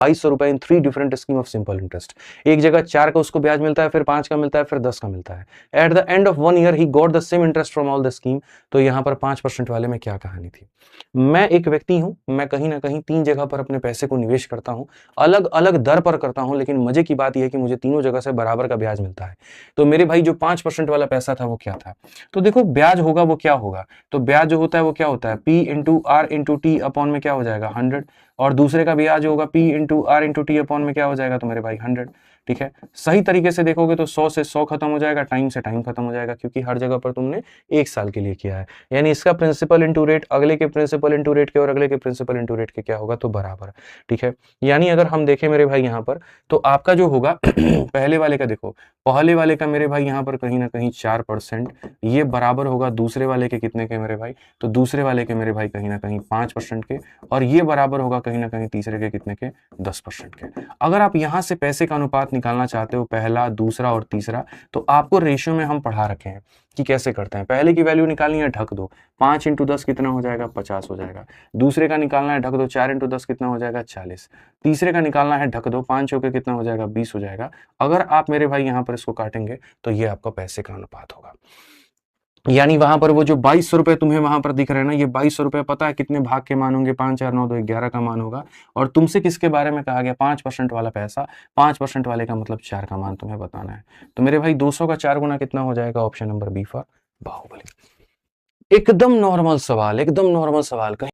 2200 रुपए इन 3 different scheme of simple interest. एक जगह 4 का उसको ब्याज मिलता है, फिर 5 का मिलता है, फिर 10 का मिलता है। At the end of 1 year he got the same interest from all the scheme. तो यहाँ पर 5% वाले में क्या कहानी थी? मैं एक व्यक्ति हूं, मैं कहीं ना कहीं 3 जगह पर अपने पैसे को निवेश करता हूं, अलग अलग दर पर करता हूं, लेकिन मजे की बात यह है कि मुझे तीनों जगह से बराबर का ब्याज मिलता है। तो मेरे भाई जो 5% वाला पैसा था वो क्या था? तो देखो ब्याज होगा वो क्या होगा, तो ब्याज जो होता है वो क्या होता है, P into R into T upon में क्या हो जाएगा 100, और दूसरे का ब्याज होगा P into R into T upon में क्या हो जाएगा तो मेरे भाई 100। ठीक है, सही तरीके से देखोगे तो 100 से 100 खत्म हो जाएगा, टाइम से टाइम खत्म हो जाएगा, क्योंकि हर जगह पर तुमने 1 साल के लिए किया है। यानी इसका प्रिंसिपल इंटू रेट अगले के प्रिंसिपल इंटू रेट के और अगले के प्रिंसिपल इंटू रेट के क्या होगा तो बराबर। ठीक है, यानी अगर हम देखें मेरे भाई यहाँ पर, तो आपका जो होगा पहले वाले का देखो, पहले वाले का मेरे भाई यहाँ पर कहीं ना कहीं 4%, ये बराबर होगा दूसरे वाले के कितने के मेरे भाई, तो दूसरे वाले के मेरे भाई कहीं ना कहीं 5% के, और ये बराबर होगा कहीं ना कहीं तीसरे के कितने के 10% के। अगर आप यहाँ से पैसे का अनुपात निकालना चाहते हो, पहला, दूसरा और तीसरा, तो आपको रेशियो में हम पढ़ा रखे हैं कि कैसे करते हैं। पहले की वैल्यू निकालनी है, ढक दो, 5 इंटू 10 कितना हो जाएगा 50 हो जाएगा। दूसरे का निकालना है, ढक दो, 4 इंटू 10 कितना हो जाएगा 40। तीसरे का निकालना है, ढक दो, 5 चौके कितना हो जाएगा 20 हो जाएगा। अगर आप मेरे भाई यहाँ पर इसको काटेंगे तो ये आपका पैसे का अनुपात होगा। यानी वहां पर वो जो 2200 रुपए तुम्हें वहां पर दिख रहे हैं ना, ये 2200 रुपए पता है कितने भाग के मान होंगे, 5 4 9 2 11 का मान होगा। और तुमसे किसके बारे में कहा गया, 5% वाला पैसा, 5% वाले का मतलब 4 का मान तुम्हें बताना है। तो मेरे भाई 200 का 4 गुना कितना हो जाएगा, option number B for Baahubali. एकदम नॉर्मल सवाल, एकदम नॉर्मल सवाल।